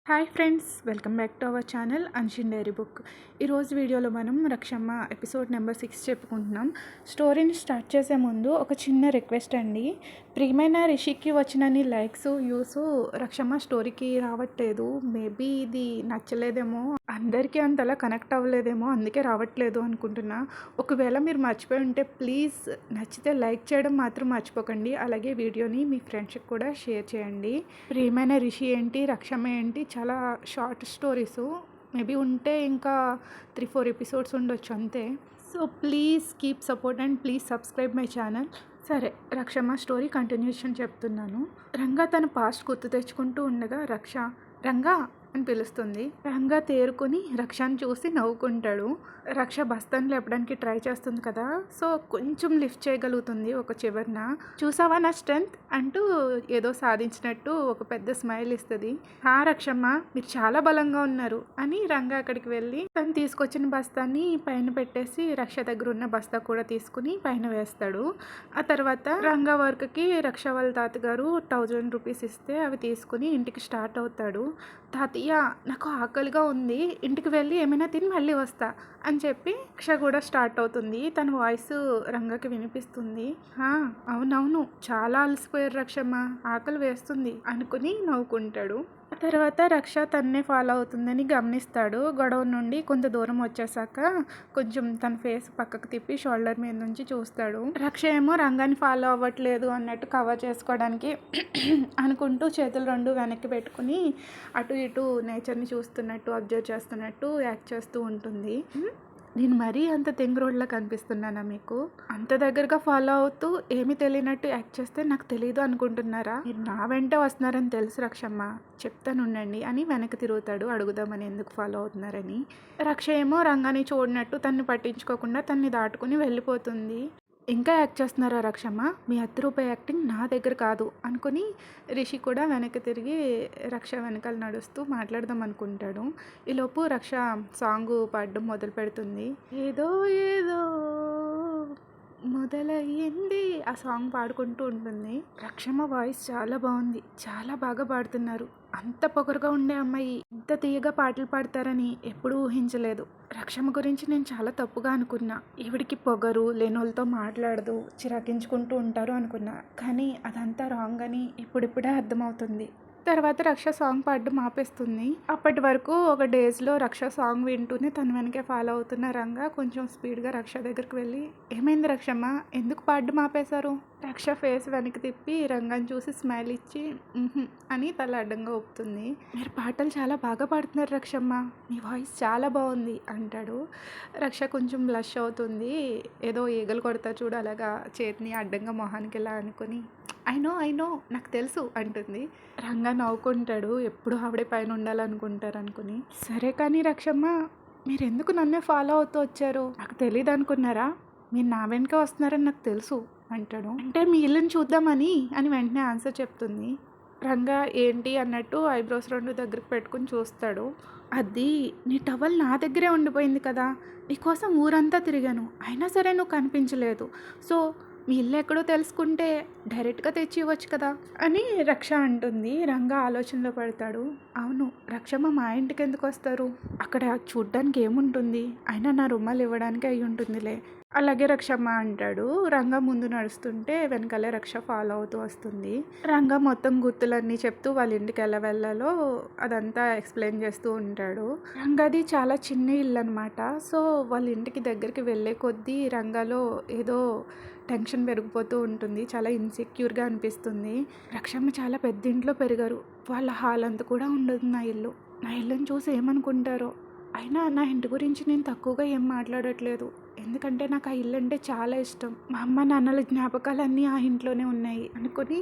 Hi friends, welcome back to our channel అన్షిన్ diary book. ఈరోజు వీడియోలో మనం రక్షమ్మ ఎపిసోడ్ నెంబర్ 6 చెప్పుకుంటున్నాం. స్టోరీని స్టార్ట్ చేసే ముందు ఒక చిన్న రిక్వెస్ట్ అండి. ప్రియమైన రిషికి వచ్చినన్ని లైక్స్ వ్యూస్ రక్షమ్మ స్టోరీకి రావట్లేదు. మేబీ ఇది నచ్చలేదేమో, అందరికీ అంతలా కనెక్ట్ అవ్వలేదేమో, అందుకే రావట్లేదు అనుకుంటున్నా. ఒకవేళ మీరు మర్చిపోయి ఉంటే ప్లీజ్ నచ్చితే లైక్ చేయడం మాత్రం మర్చిపోకండి. అలాగే వీడియోని మీ ఫ్రెండ్స్కి కూడా షేర్ చేయండి. ప్రియమైన రిషి ఏంటి, రక్షమ్మ ఏంటి, చాలా షార్ట్ స్టోరీస్. మేబీ ఉంటే ఇంకా 3-4 ఎపిసోడ్స్ ఉండొచ్చు అంతే. So please keep support and please subscribe my channel. సరే, రక్షమ్మ స్టోరీ కంటిన్యూషన్ చెప్తున్నాను. రంగా తన పాస్ట్ గుర్తు తెచ్చుకుంటూ ఉండగా రంగా అని పిలుస్తుంది. రంగా తేరుకొని రక్షని చూసి నవ్వుకుంటాడు. రక్ష బస్తాను లేపడానికి ట్రై చేస్తుంది కదా, సో కొంచెం లిఫ్ట్ చేయగలుగుతుంది ఒక చివరన. చూసావా నా స్ట్రెంత్ అంటూ ఏదో సాధించినట్టు ఒక పెద్ద స్మైల్ ఇస్తుంది. రక్షమ్మ, మీరు చాలా బలంగా ఉన్నారు అని రంగా అక్కడికి వెళ్ళి తను తీసుకొచ్చిన బస్తాన్ని పైన పెట్టేసి రక్ష దగ్గర ఉన్న బస్తా కూడా తీసుకుని పైన వేస్తాడు. ఆ తర్వాత రంగా వర్క్కి రక్ష వాళ్ళ తాతగారు 1000 రూపీస్ ఇస్తే అవి తీసుకుని ఇంటికి స్టార్ట్ అవుతాడు. తాతయ్య, నాకు ఆకలిగా ఉంది, ఇంటికి వెళ్ళి ఏమైనా తిని మళ్ళీ వస్తా అని చెప్పి రక్ష కూడా స్టార్ట్ అవుతుంది. తన వాయిస్ రంగకి వినిపిస్తుంది. అవునవును, చాలా అలసిపోయారు రక్షమ్మ, ఆకలి వేస్తుంది అనుకుని నవ్వుకుంటాడు. ఆ తర్వాత రక్ష తన్నే ఫాలో అవుతుందని గమనిస్తాడు. గొడవ నుండి కొంత దూరం వచ్చేసాక కొంచెం తన ఫేస్ పక్కకు తిప్పి షోల్డర్ మీద నుంచి చూస్తాడు. రక్ష ఏమో రంగాన్ని ఫాలో అవ్వట్లేదు అన్నట్టు కవర్ చేసుకోవడానికి అనుకుంటూ చేతులు రెండు వెనక్కి పెట్టుకుని అటు ఇటు నేచర్ని చూస్తున్నట్టు అబ్జర్వ్ చేస్తున్నట్టు యాక్ట్ చేస్తూ ఉంటుంది. నేను మరీ అంత తెంగు రోడ్లా కనిపిస్తున్నానా మీకు? అంత దగ్గరగా ఫాలో అవుతూ ఏమీ తెలియనట్టు యాక్ట్ చేస్తే నాకు తెలియదు అనుకుంటున్నారా? మీరు నా వెంట వస్తున్నారని తెలుసు రక్షమ్మ, చెప్తానుండండి అని వెనక్కి తిరుగుతాడు అడుగుదామని ఎందుకు ఫాలో అవుతున్నారని. రక్ష ఏమో రంగాన్ని చూడనట్టు తన్ని పట్టించుకోకుండా తన్ని దాటుకుని వెళ్ళిపోతుంది. ఇంకా యాక్ట్ చేస్తున్నారా రక్షమ్మ? మీ 10 రూపాయి యాక్టింగ్ నా దగ్గర కాదు అనుకుని రిషి కూడా వెనక్కి తిరిగి రక్ష వెనకాల నడుస్తూ మాట్లాడదాం అనుకుంటాడు. ఈలోపు రక్ష సాంగ్ పాడడం మొదలు పెడుతుంది. ఏదో ఏదో మొదలయ్యింది, ఆ సాంగ్ పాడుకుంటూ ఉంటుంది. రక్షమ్మ వాయిస్ చాలా బాగుంది, చాలా బాగా పాడుతున్నారు. అంత పొగరుగా ఉండే అమ్మాయి ఇంత తీయగా పాటలు పాడతారని ఎప్పుడూ ఊహించలేదు. రక్షమ్మ గురించి నేను చాలా తప్పుగా అనుకున్నా. ఈవిడికి పొగరు, లేనోళ్ళతో మాట్లాడదు, చిరాకించుకుంటూ ఉంటారు అనుకున్నా. కానీ అదంతా రాంగ్ అని ఇప్పుడిప్పుడే అర్థమవుతుంది. తర్వాత రక్ష సాంగ్ పాడడం ఆపేస్తుంది. అప్పటి వరకు ఒక డేస్లో రక్ష సాంగ్ వింటూనే తన వెనకే ఫాలో అవుతున్న రంగా కొంచెం స్పీడ్గా రక్ష దగ్గరికి వెళ్ళి, ఏమైంది రక్షమ్మ, ఎందుకు పాడడం ఆపేశారు? రక్ష ఫేస్ వెనక్కి తిప్పి రంగాన్ని చూసి స్మైల్ ఇచ్చి అని తల అడ్డంగా ఊపుతుంది. మీరు పాటలు చాలా బాగా పాడుతున్నారు రక్షమ్మ, మీ వాయిస్ చాలా బాగుంది అంటాడు. రక్ష కొంచెం బ్లష్ అవుతుంది. ఏదో ఈగలు కొడతా చూడు అలాగా చేతిని అడ్డంగా మొహానికి ఇలా అనుకుని ఐ నో నాకు తెలుసు అంటుంది. రంగా నవ్వుకుంటాడు. ఎప్పుడు ఆవిడే పైన ఉండాలనుకుంటారు అనుకుని. సరే కానీ రక్షమ్మ, మీరు ఎందుకు నన్నే ఫాలో అవుతూ వచ్చారు? నాకు తెలియదు అనుకున్నారా? మీరు నా వెనుక వస్తున్నారని నాకు తెలుసు అంటాడు. అంటే మీ ఇల్లుని చూద్దామని అని వెంటనే ఆన్సర్ చెప్తుంది. రంగా ఏంటి అన్నట్టు ఐబ్రోస్ 2 దగ్గరికి పెట్టుకుని చూస్తాడు. అది నీ టవల్ నా దగ్గరే ఉండిపోయింది కదా, నీకోసం ఊరంతా తిరిగాను, అయినా సరే నువ్వు కనిపించలేదు. సో మీ ఇల్లు ఎక్కడో తెలుసుకుంటే డైరెక్ట్గా తెచ్చి ఇవ్వచ్చు కదా అని రక్ష అంటుంది. రంగా ఆలోచనలో పడతాడు. అవును, రక్షమ్మ మా ఇంటికి ఎందుకు వస్తారు? అక్కడ చూడ్డానికి ఏముంటుంది, అయినా నా రుమాలు ఇవ్వడానికి అయి ఉంటుందిలే. అలాగే రక్షమ్మ అంటాడు. రంగా ముందు నడుస్తుంటే వెనకాలే రక్ష ఫాలో అవుతూ వస్తుంది. రంగా మొత్తం గుర్తులన్నీ చెప్తూ వాళ్ళ ఇంటికి ఎలా వెళ్ళాలో అదంతా ఎక్స్ప్లెయిన్ చేస్తూ ఉంటాడు. రంగాది చాలా చిన్న ఇల్లు అనమాట. సో వాళ్ళ ఇంటికి దగ్గరికి వెళ్ళే కొద్దీ రంగాలో ఏదో టెన్షన్ పెరిగిపోతూ ఉంటుంది. చాలా ఇన్సెక్యూర్గా అనిపిస్తుంది. రక్షమ్మ చాలా పెద్ద ఇంట్లో పెరిగారు, వాళ్ళ హాల్ అంతా కూడా ఉండదు నా ఇల్లుని చూసి ఏమనుకుంటారో. అయినా నా ఇంటి గురించి నేను తక్కువగా ఏం మాట్లాడట్లేదు, ఎందుకంటే నాకు ఆ ఇల్లు అంటే చాలా ఇష్టం. మా అమ్మ నాన్నల జ్ఞాపకాలన్నీ ఆ ఇంట్లోనే ఉన్నాయి అనుకుని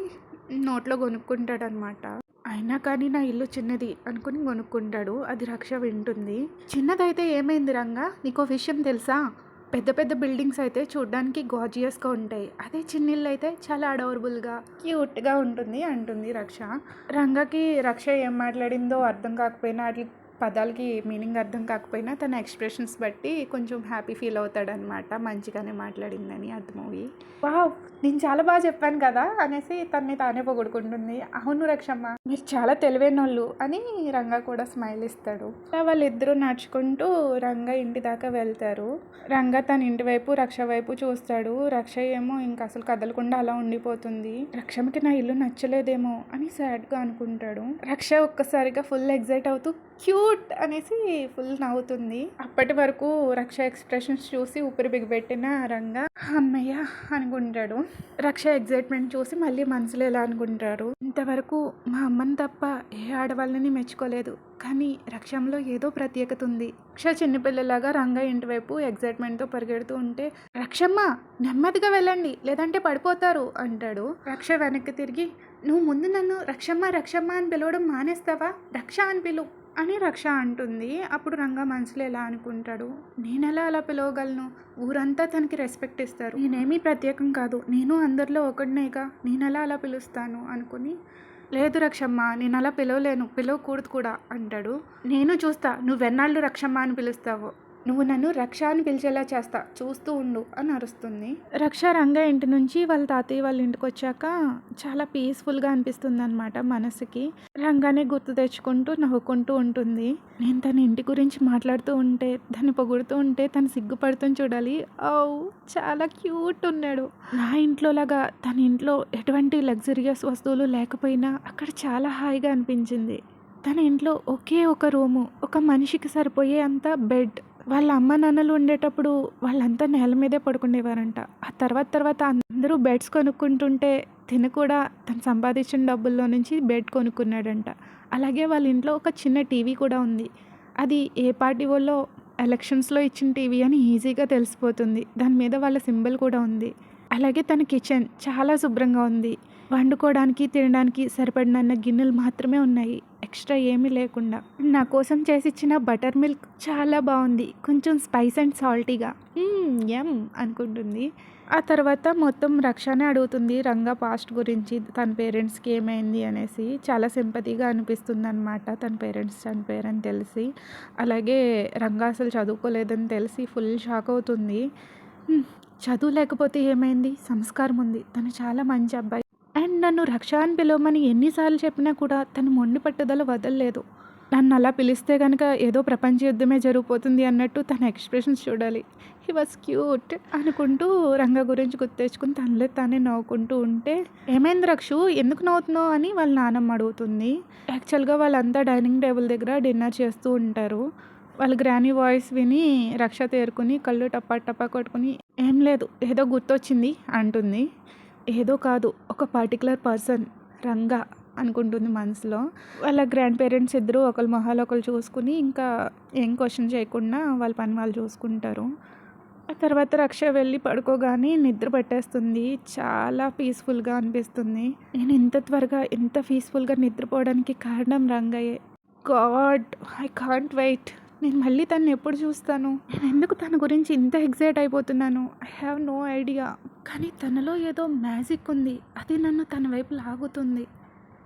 నోట్లో కొనుక్కుంటాడనమాట. అయినా కానీ నా ఇల్లు చిన్నది అనుకుని కొనుక్కుంటాడు. అది రక్ష వింటుంది. చిన్నదైతే ఏమైంది రంగా, నీకో విషయం తెలుసా? పెద్ద పెద్ద బిల్డింగ్స్ అయితే చూడడానికి గార్జియస్గా ఉంటాయి, అదే చిన్న ఇల్లు అయితే చాలా అడోరబుల్గా క్యూట్గా ఉంటుంది అంటుంది రక్ష. రంగకి రక్ష ఏం మాట్లాడిందో అర్థం కాకపోయినా పదాలకి మీనింగ్ అర్థం కాకపోయినా తన ఎక్స్ప్రెషన్స్ బట్టి కొంచెం హ్యాపీ ఫీల్ అవుతాడనమాట. మంచిగానే మాట్లాడిందని అర్థమవుయి. వావ్! నేను చాలా బాగా చెప్పాను కదా అనేసి తనని తానే పొగుడుకుంటుంది. అవును రక్షమ్మ, మీరు చాలా తెలివైనోళ్ళు అని రంగా కూడా స్మైల్ ఇస్తాడు. అలా వాళ్ళిద్దరూ నడుచుకుంటూ రంగా ఇంటి దాకా వెళ్తారు. రంగా తన ఇంటి వైపు రక్ష వైపు చూస్తాడు. రక్ష ఏమో ఇంకా అసలు కదలకుండా అలా ఉండిపోతుంది. రక్షమ్మకి నా ఇల్లు నచ్చలేదేమో అని సాడ్గా అనుకుంటాడు. రక్ష ఒక్కసారిగా ఫుల్ ఎగ్జైట్ అవుతూ క్యూట్ అనేసి ఫుల్ నవ్వుతుంది. అప్పటి వరకు రక్ష ఎక్స్ప్రెషన్స్ చూసి ఊపిరి బిగబెట్టిన రంగా అమ్మయ్య అనుకుంటాడు. రక్ష ఎగ్జైట్మెంట్ చూసి మళ్ళీ మనసులో ఎలా అనుకుంటాడు, ఇంతవరకు మా అమ్మని తప్ప ఏ ఆడవాళ్ళని మెచ్చుకోలేదు, కానీ రక్షంలో ఏదో ప్రత్యేకత ఉంది. రక్ష చిన్నపిల్లలాగా రంగా ఇంటి వైపు ఎగ్జైట్మెంట్తో పరిగెడుతూ ఉంటే, రక్షమ్మ నెమ్మదిగా వెళ్ళండి లేదంటే పడిపోతారు అంటాడు. రక్ష వెనక్కి తిరిగి, నువ్వు ముందు నన్ను రక్షమ్మ రక్షమ్మ అని పిలవడం మానేస్తావా, రక్ష అని పిలు అని రక్ష అంటుంది. అప్పుడు రంగా మనసులో ఎలా అనుకుంటాడు, నేనెలా అలా పిలవగలను, ఊరంతా తనకి రెస్పెక్ట్ ఇస్తారు, నేనేమీ ప్రత్యేకం కాదు, నేను అందరిలో ఒకడినేగా, నేనెలా అలా పిలుస్తాను అనుకుని, లేదు రక్షమ్మ నేను అలా పిలవలేను, పిలవకూడదు కూడా అంటాడు. నేను చూస్తా నువ్వెన్నాళ్ళు రక్షమ్మ అని పిలుస్తావో, నువ్వు నన్ను రక్ష అని పిలిచేలా చేస్తా, చూస్తూ ఉండు అని అరుస్తుంది. రక్ష రంగా ఇంటి నుంచి వాళ్ళ తాతయ్య వాళ్ళ ఇంటికి వచ్చాక చాలా పీస్ఫుల్గా అనిపిస్తుంది అనమాట మనసుకి. రంగానే గుర్తు తెచ్చుకుంటూ నవ్వుకుంటూ ఉంటుంది. నేను తన ఇంటి గురించి మాట్లాడుతూ ఉంటే, దాన్ని పొగుడుతూ ఉంటే తను సిగ్గుపడుతుంది చూడాలి. ఓ చాలా క్యూట్ ఉన్నాడు. నా ఇంట్లో లాగా తన ఇంట్లో ఎటువంటి లగ్జరియస్ వస్తువులు లేకపోయినా అక్కడ చాలా హాయిగా అనిపించింది. తన ఇంట్లో ఒకే ఒక రూము, ఒక మనిషికి సరిపోయే అంత బెడ్. వాళ్ళ అమ్మ నాన్నలు ఉండేటప్పుడు వాళ్ళంతా నేల మీదే పడుకునేవారంట. ఆ తర్వాత అందరూ బెడ్స్ కొనుక్కుంటుంటే తిను కూడా తను సంపాదించిన డబ్బుల్లో నుంచి బెడ్ కొనుక్కున్నాడంట. అలాగే వాళ్ళ ఇంట్లో ఒక చిన్న టీవీ కూడా ఉంది. అది ఏ పార్టీ వాళ్ళో ఎలక్షన్స్లో ఇచ్చిన టీవీ అని ఈజీగా తెలిసిపోతుంది. దాని మీద వాళ్ళ సింబల్ కూడా ఉంది. అలాగే తన కిచెన్ చాలా శుభ్రంగా ఉంది. వండుకోవడానికి తినడానికి సరిపడినన్న గిన్నెలు మాత్రమే ఉన్నాయి, ఎక్స్ట్రా ఏమీ లేకుండా. నా కోసం చేసిచ్చిన బటర్ మిల్క్ చాలా బాగుంది, కొంచెం స్పైస్ అండ్ సాల్టీగా, ఎం అనుకుంటుంది. ఆ తర్వాత మొత్తం రక్షనే అడుగుతుంది రంగా పాస్ట్ గురించి, తన పేరెంట్స్కి ఏమైంది అనేసి. చాలా సింపతిగా అనిపిస్తుంది అనమాట తన పేరెంట్స్ చనిపోయారని తెలిసి. అలాగే రంగా అసలు చదువుకోలేదని తెలిసి ఫుల్ షాక్ అవుతుంది. చదువు లేకపోతే ఏమైంది, సంస్కారం ఉంది, తను చాలా మంచి అబ్బాయి అండ్ నన్ను రక్ష అని పిలవమని ఎన్నిసార్లు చెప్పినా కూడా తను మొండి పట్టుదల వదలలేదు. నన్ను అలా పిలిస్తే కనుక ఏదో ప్రపంచ యుద్ధమే జరిగిపోతుంది అన్నట్టు తన ఎక్స్ప్రెషన్స్ చూడాలి. హీ వాజ్ క్యూట్ అనుకుంటూ రంగ గురించి గుర్తు తెచ్చుకుని తనలే తానే నవ్వుకుంటూ ఉంటే, ఏమైంది రక్షు ఎందుకు నవ్వుతున్నావు అని వాళ్ళ నాన్నమ్మ అడుగుతుంది. యాక్చువల్గా వాళ్ళంతా డైనింగ్ టేబుల్ దగ్గర డిన్నర్ చేస్తూ ఉంటారు. వాళ్ళ గ్రానీ వాయిస్ విని రక్ష తేరుకుని కళ్ళు టప్పా టప్పా కొట్టుకుని, ఏం లేదు ఏదో గుర్తొచ్చింది అంటుంది. ఏదో కాదు, ఒక పర్టికులర్ పర్సన్ రంగా అనుకుంటుంది మనసులో. వాళ్ళ గ్రాండ్ పేరెంట్స్ ఇద్దరు ఒకరి మొహాలు ఒకరు చూసుకుని ఇంకా ఏం క్వశ్చన్ చేయకుండా వాళ్ళ పని వాళ్ళు చూసుకుంటారు. ఆ తర్వాత రక్ష వెళ్ళి పడుకోగానే నిద్ర పట్టేస్తుంది. చాలా పీస్ఫుల్గా అనిపిస్తుంది. నేను ఇంత త్వరగా ఇంత పీస్ఫుల్గా నిద్రపోవడానికి కారణం రంగయ్యే. God, I can't wait. నేను మళ్ళీ తను ఎప్పుడు చూస్తాను, నేను ఎందుకు తన గురించి ఇంత ఎగ్జైట్ అయిపోతున్నాను, ఐ హ్యావ్ నో ఐడియా. కానీ తనలో ఏదో మ్యాజిక్ ఉంది, అది నన్ను తన వైపు లాగుతుంది.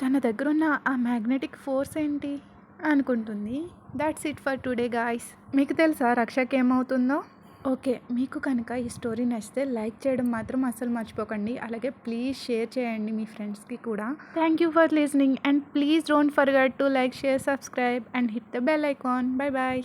తన దగ్గర ఉన్న ఆ మ్యాగ్నెటిక్ ఫోర్స్ ఏంటి అనుకుంటుంది. That's it for today guys. మీకు తెలుసా రక్షకి ఏమవుతుందో? ఓకే, మీకు కనుక ఈ స్టోరీ నచ్చితే లైక్ చేయడం మాత్రం అసలు మర్చిపోకండి. అలాగే ప్లీజ్ షేర్ చేయండి మీ ఫ్రెండ్స్కి కూడా. Thank you for listening and please don't forget to like, share, subscribe and hit the bell icon. Bye bye.